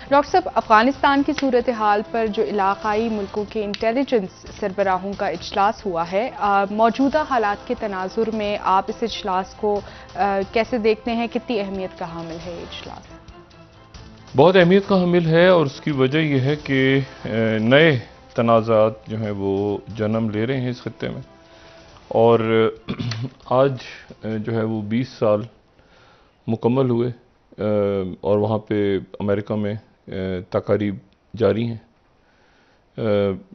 Doctor साहब, अफगानिस्तान की सूरत हाल पर जो इलाकाई मुल्कों के इंटेलिजेंस सरबराहों का इजलास हुआ है, मौजूदा हालात के तनाजुर में आप इस इजलास को कैसे देखते हैं? कितनी अहमियत का हामिल है ये इजलास? बहुत अहमियत का हामिल है और उसकी वजह यह है कि नए तनाज़ात जो हैं वो जन्म ले रहे हैं इस खत्ते में। और आज जो है वो 20 साल मुकम्मल हुए और वहाँ पे अमेरिका में तकारीब जारी हैं।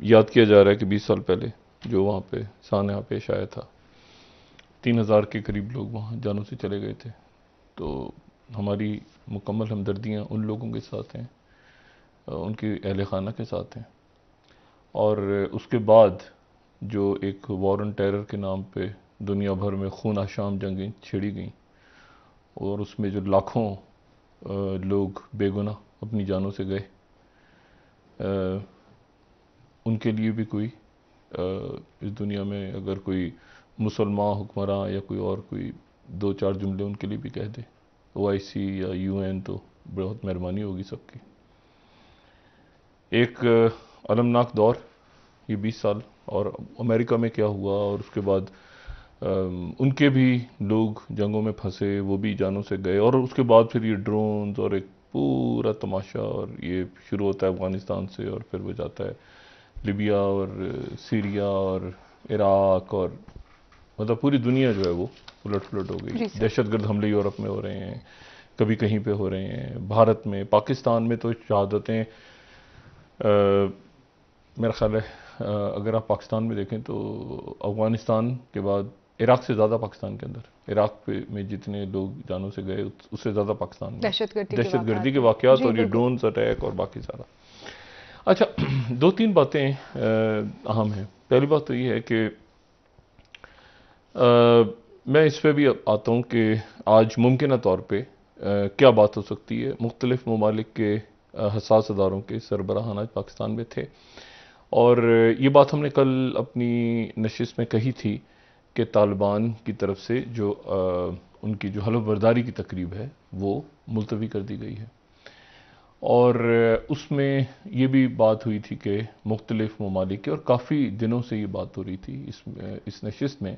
याद किया जा रहा है कि 20 साल पहले जो वहाँ पे सानहा पेश आया था, 3000 के करीब लोग वहाँ जानों से चले गए थे। तो हमारी मुकम्मल हमदर्दियाँ उन लोगों के साथ हैं, उनके अहल खाना के साथ हैं। और उसके बाद जो एक वॉर ऑन टेरर के नाम पे दुनिया भर में खून आशाम जंगें छिड़ी गईं और उसमें जो लाखों लोग बेगुनाह अपनी जानों से गए, उनके लिए भी कोई इस दुनिया में अगर कोई मुसलमान हुक्मरान या कोई और कोई 2-4 जुमले उनके लिए भी कह दे, OIC या UN, तो बहुत मेहरबानी होगी सबकी। एक अलमनाक दौर ये 20 साल, और अमेरिका में क्या हुआ और उसके बाद उनके भी लोग जंगों में फंसे, वो भी जानों से गए। और उसके बाद फिर ये ड्रोन्स और एक पूरा तमाशा, और ये शुरू होता है अफ़गानिस्तान से और फिर वो जाता है लिबिया और सीरिया और इराक, और मतलब पूरी दुनिया जो है वो उलट पुलट हो गई। दहशतगर्द हमले यूरोप में हो रहे हैं, कभी कहीं पे हो रहे हैं, भारत में, पाकिस्तान में तो शहादतें मेरा ख्याल है अगर आप पाकिस्तान में देखें तो अफ़गानिस्तान के बाद इराक से ज़्यादा पाकिस्तान के अंदर, इराक में जितने लोग जानों से गए उससे ज़्यादा पाकिस्तान में दहशतगर्दी के वाक़यात और ये ड्रोन्स अटैक और बाकी सारा। अच्छा, 2-3 बातें अहम हैं। पहली बात तो ये है कि मैं इस पर भी आता हूँ कि आज मुमकिन तौर पे क्या बात हो सकती है। मुख्तलिफ ममालिक के हसास अदारों के सरबराहान आज पाकिस्तान में थे, और ये बात हमने कल अपनी नशिस्त में कही थी कि तालिबान की तरफ से जो उनकी जो हलफ बर्दारी की तकरीब है वो मुलतवी कर दी गई है। और उसमें ये भी बात हुई थी कि मुख्तलिफ ममालिक के, और काफ़ी दिनों से ये बात हो रही थी इस नशिस्त में,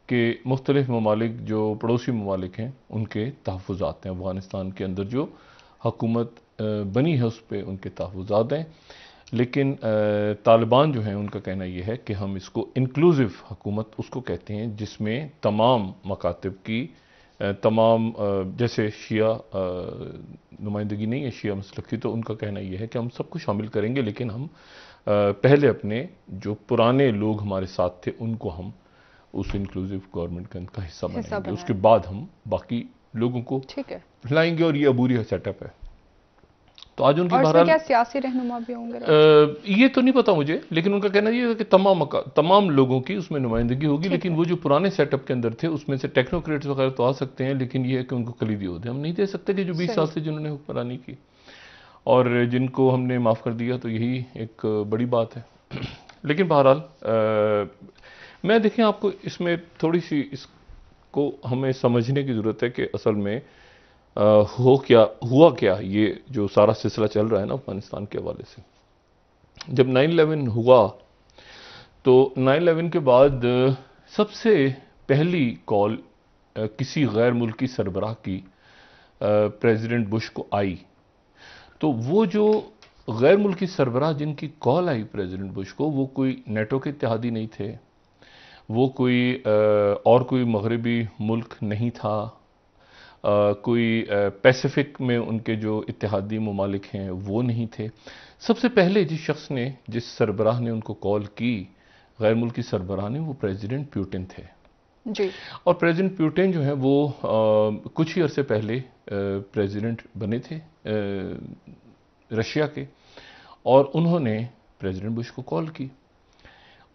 कि मुख्तलिफ ममालिक जो पड़ोसी ममालिक हैं उनके तहफ़्फ़ुज़ात हैं, अफ़गानिस्तान के अंदर जो हुकूमत बनी है उस पर उनके तहफ़्फ़ुज़ात हैं। लेकिन तालिबान जो हैं उनका कहना यह है कि हम इसको इंक्लूसिव हुकूमत उसको कहते हैं जिसमें तमाम मकातिब की तमाम जैसे शिया नुमाइंदगी नहीं है, शिया मसलक की, तो उनका कहना यह है कि हम सबको शामिल करेंगे, लेकिन हम पहले अपने जो पुराने लोग हमारे साथ थे उनको हम उस इंक्लूसिव गवर्नमेंट का हिस्सा बनाएंगे, उसके बाद हम बाकी लोगों को लाएंगे। और ये अबूरी सेटअप है। तो आज उनकी बहरहाल क्या सियासी रहनुमा भी होंगे ये तो नहीं पता मुझे, लेकिन उनका कहना ये है कि तमाम लोगों की उसमें नुमाइंदगी होगी, लेकिन वो जो पुराने सेटअप के अंदर थे उसमें से टेक्नोक्रेट्स वगैरह तो आ सकते हैं, लेकिन ये है कि उनको कलीदी ओहदे हम नहीं दे सकते कि जो 20 साल से जिन्होंने हुक्मरानी की और जिनको हमने माफ़ कर दिया, तो यही एक बड़ी बात है। लेकिन बहरहाल मैं देखें, आपको इसमें थोड़ी सी इसको हमें समझने की ज़रूरत है कि असल में हुआ क्या ये जो सारा सिलसिला चल रहा है ना अफगानिस्तान के हवाले से। जब 9/11 हुआ तो 9/11 के बाद सबसे पहली कॉल किसी गैर मुल्की सरबराह की प्रेसिडेंट बुश को आई, तो वो जो गैर मुल्की सरबराह जिनकी कॉल आई प्रेसिडेंट बुश को, वो कोई नेटो के इत्तेहादी नहीं थे, वो कोई और कोई मगरबी मुल्क नहीं था, कोई पैसिफिक में उनके जो इत्तेहादी ममालिक हैं वो नहीं थे। सबसे पहले जिस शख्स ने, जिस सरबराह ने उनको कॉल की, गैर मुल्की सरबराह ने, वो प्रेसिडेंट पुतिन थे जी। और प्रेसिडेंट पुतिन जो है वो कुछ ही अरसे पहले प्रेसिडेंट बने थे रशिया के, और उन्होंने प्रेसिडेंट बुश को कॉल की।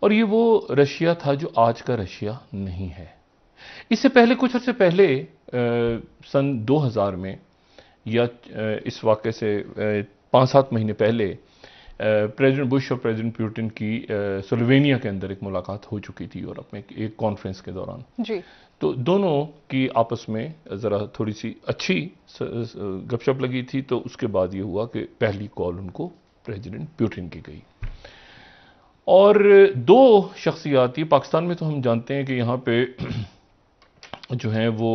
और ये वो रशिया था जो आज का रशिया नहीं है। इससे पहले, कुछ अर्से पहले, सन 2000 में, या इस वाक़े से 5-7 महीने पहले, प्रेसिडेंट बुश और प्रेसिडेंट पुतिन की स्लोवेनिया के अंदर एक मुलाकात हो चुकी थी यूरोप में एक कॉन्फ्रेंस के दौरान। जी। तो दोनों की आपस में ज़रा थोड़ी सी अच्छी गपशप लगी थी। तो उसके बाद ये हुआ कि पहली कॉल उनको प्रेसिडेंट पुतिन की गई। और दो शख्सियात, ये पाकिस्तान में तो हम जानते हैं कि यहाँ पे जो हैं वो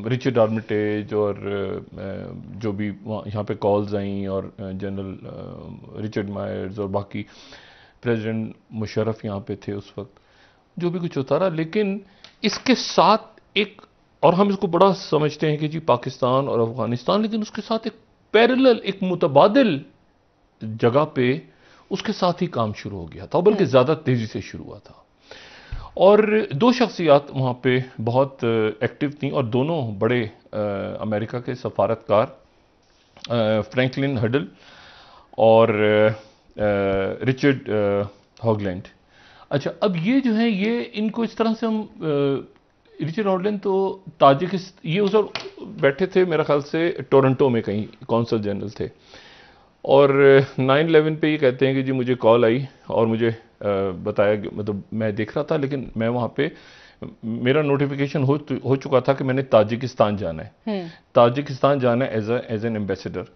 रिचर्ड आर्मिटेज और जो भी यहाँ पे कॉल्स आई और जनरल रिचर्ड मायर्स और बाकी प्रेसिडेंट मुशर्रफ यहाँ पे थे उस वक्त, जो भी कुछ होता रहा। लेकिन इसके साथ एक, और हम इसको बड़ा समझते हैं कि जी पाकिस्तान और अफगानिस्तान, लेकिन उसके साथ एक पैरेलल, एक मुतबादिल जगह पे उसके साथ ही काम शुरू हो गया था, बल्कि ज़्यादा तेज़ी से शुरू हुआ था। और दो शख्सियात वहाँ पे बहुत एक्टिव थी और दोनों बड़े अमेरिका के सफारतकार, फ्रैंकलिन हडल और रिचर्ड हॉगलैंड। अच्छा, अब ये जो है ये इनको इस तरह से हम रिचर्ड हॉगलैंड तो ताजिकिस्तान, ये उस वक्त बैठे थे मेरा ख्याल से टोरंटो में कहीं कौंसल जनरल थे, और 9/11 पे ये कहते हैं कि जी मुझे कॉल आई और मुझे बताया, मतलब मैं देख रहा था लेकिन मैं वहाँ पे, मेरा नोटिफिकेशन हो चुका था कि मैंने ताजिकिस्तान जाना है, ताजिकिस्तान जाना है एज एन एम्बेसडर।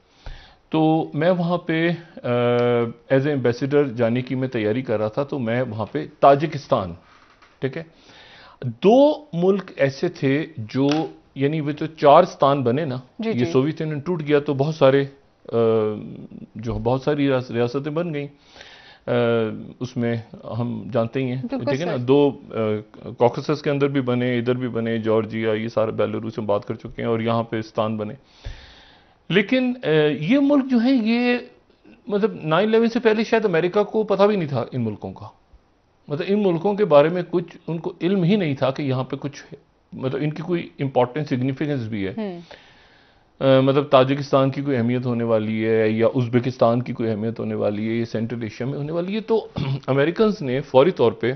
तो मैं वहाँ पे एज ए एम्बेसडर जाने की मैं तैयारी कर रहा था। तो मैं वहाँ पे ताजिकिस्तान, ठीक है, दो मुल्क ऐसे थे जो, यानी वे तो 4 स्थान बने ना, ये सोवियत यूनियन टूट गया तो बहुत सारे जो बहुत सारी रियासतें बन गई। उसमें हम जानते ही हैं, ठीक है ना, 2 कॉकेसस के अंदर भी बने, इधर भी बने, जॉर्जिया, ये सारे बेलारूस में बात कर चुके हैं, और यहाँ पे स्थान बने। लेकिन ये मुल्क जो है ये, मतलब 9/11 से पहले शायद अमेरिका को पता भी नहीं था इन मुल्कों का, मतलब इन मुल्कों के बारे में कुछ उनको इल्म ही नहीं था कि यहाँ पे कुछ, मतलब इनकी कोई इंपॉर्टेंट सिग्निफिकेंस भी है। मतलब ताजिकिस्तान की कोई अहमियत होने वाली है या उज़्बेकिस्तान की कोई अहमियत होने वाली है, ये सेंट्रल एशिया में होने वाली है। तो अमेरिकन ने फौरी तौर पे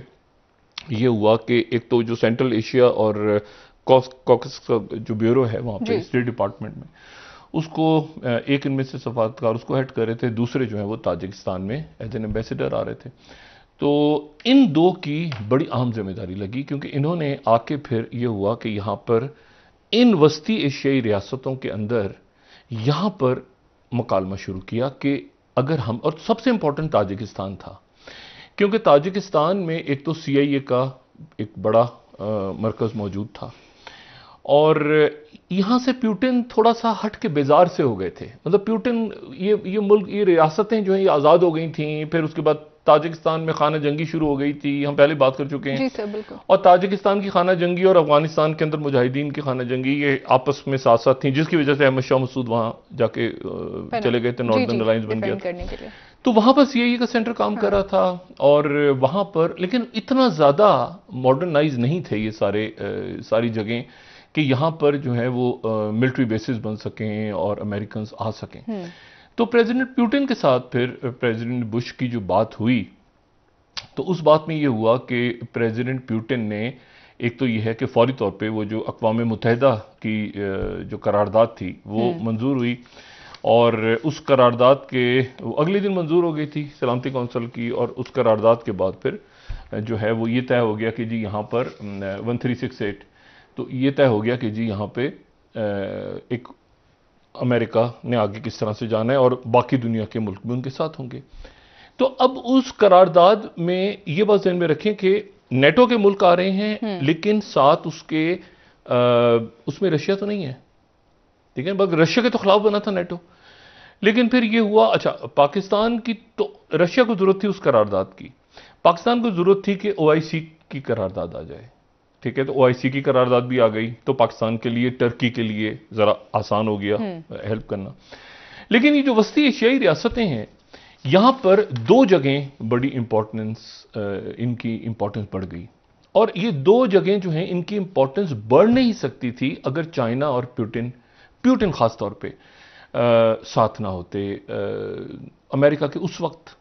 ये हुआ कि एक तो जो सेंट्रल एशिया और कॉकस का जो ब्यूरो है वहाँ पे स्टेट डिपार्टमेंट में, उसको एक इनमें से सफारतकार उसको हेड कर रहे थे, दूसरे जो है वो ताजिकिस्तान में एज एन एम्बेसडर आ रहे थे। तो इन दो की बड़ी अहम जिम्मेदारी लगी, क्योंकि इन्होंने आके फिर ये हुआ कि यहाँ पर इन वस्ती एशियाई रियासतों के अंदर यहाँ पर मुकालमा शुरू किया कि अगर हम, और सबसे इंपॉर्टेंट ताजिकिस्तान था, क्योंकि ताजिकिस्तान में एक तो CIA का एक बड़ा मरकज़ मौजूद था, और यहाँ से पुतिन थोड़ा सा हट के बेजार से हो गए थे। मतलब पुतिन, ये मुल्क, ये रियासतें जो हैं ये आज़ाद हो गई थी, फिर उसके बाद ताजिकिस्तान में खाना जंगी शुरू हो गई थी, हम पहले बात कर चुके हैं। जी सर, बिल्कुल। और ताजिकिस्तान की खाना जंगी और अफगानिस्तान के अंदर मुजाहिदीन की खाना जंगी, ये आपस में साथ साथ थी, जिसकी वजह से अहमद शाह मसूद वहाँ जाके चले गए थे, नॉर्दर्न अलायंस बन गया करने के लिए। तो वहाँ पर CIA का सेंटर काम कर रहा था, और वहाँ पर लेकिन इतना ज़्यादा मॉडर्नाइज नहीं थे ये सारी जगह कि यहाँ पर जो है वो मिलिट्री बेसिस बन सकें और अमेरिकन आ सकें। तो प्रेसिडेंट पुतिन के साथ फिर प्रेसिडेंट बुश की जो बात हुई, तो उस बात में ये हुआ कि प्रेसिडेंट पुतिन ने, एक तो ये है कि फौरी तौर पे वो जो अक़वाम मुत्तहिदा की जो करारदाद थी वो मंजूर हुई, और उस करारदाद के अगले दिन मंजूर हो गई थी सलामती कौंसिल की, और उस करारदाद के बाद फिर जो है वो ये तय हो गया कि जी यहाँ पर 1368, तो ये तय हो गया कि जी यहाँ पे एक अमेरिका ने आगे किस तरह से जाना है और बाकी दुनिया के मुल्क भी उनके साथ होंगे। तो अब उस करारदाद में ये बात ध्यान में रखें कि नेटो के मुल्क आ रहे हैं, लेकिन साथ उसके उसमें रशिया तो नहीं है, ठीक है, बल्कि रशिया के तो खिलाफ बना था नेटो। लेकिन फिर ये हुआ, अच्छा पाकिस्तान की, तो रशिया को जरूरत थी उस करारदाद की, पाकिस्तान को जरूरत थी कि OIC की करारदाद आ जाए, ठीक है, तो OIC की करारदाद भी आ गई, तो पाकिस्तान के लिए, टर्की के लिए जरा आसान हो गया हेल्प करना। लेकिन ये जो वस्ती एशियाई रियासतें हैं, यहां पर 2 जगह बड़ी इंपॉर्टेंस, इनकी इंपॉर्टेंस बढ़ गई, और ये 2 जगह जो हैं इनकी इंपॉर्टेंस बढ़ नहीं सकती थी अगर चाइना और पुतिन खास तौर पे साथ ना होते अमेरिका के उस वक्त।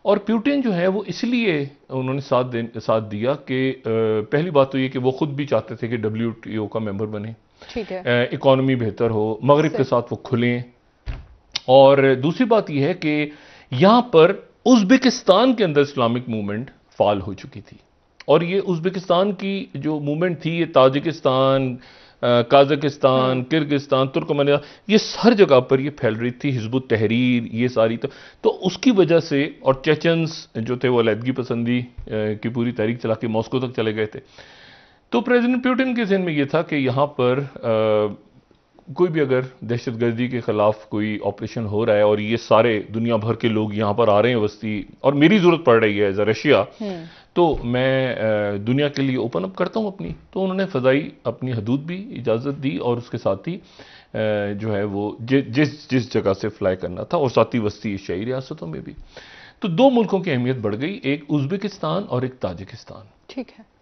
और पुतिन जो है वो इसलिए उन्होंने साथ दिया कि पहली बात तो ये कि वो खुद भी चाहते थे कि WTO का मेंबर बने, ठीक है, इकोनॉमी बेहतर हो, मगरिब के साथ वो खुलें, और दूसरी बात यह है कि यहां पर उज़्बेकिस्तान के अंदर इस्लामिक मूवमेंट फाल हो चुकी थी, और ये उज़्बेकिस्तान की जो मूवमेंट थी ये ताजिकिस्तान, काज़ाकिस्तान, किर्गिस्तान, तुर्कमेनिस्तान, ये हर जगह पर ये फैल रही थी। हिज़्बुत तहरीर ये सारी, तो उसकी वजह से, और चेचन्स जो थे वो अलहदगी पसंदी की पूरी तहरीक चला के मॉस्को तक चले गए थे। तो प्रेसिडेंट पुतिन के ज़हन में ये था कि यहाँ पर कोई भी अगर दहशतगर्दी के खिलाफ कोई ऑपरेशन हो रहा है और ये सारे दुनिया भर के लोग यहाँ पर आ रहे हैं वस्ती, और मेरी जरूरत पड़ रही है एज अ रशिया, तो मैं दुनिया के लिए ओपन अप करता हूँ अपनी। तो उन्होंने फ़ज़ाई अपनी हदूद भी इजाज़त दी, और उसके साथ ही जो है वो जिस जगह से फ्लाई करना था, और साथ ही वस्ती एशियाई रियासतों में भी। तो दो मुल्कों की अहमियत बढ़ गई, एक उज़्बेकिस्तान और एक ताजिकिस्तान। ठीक है।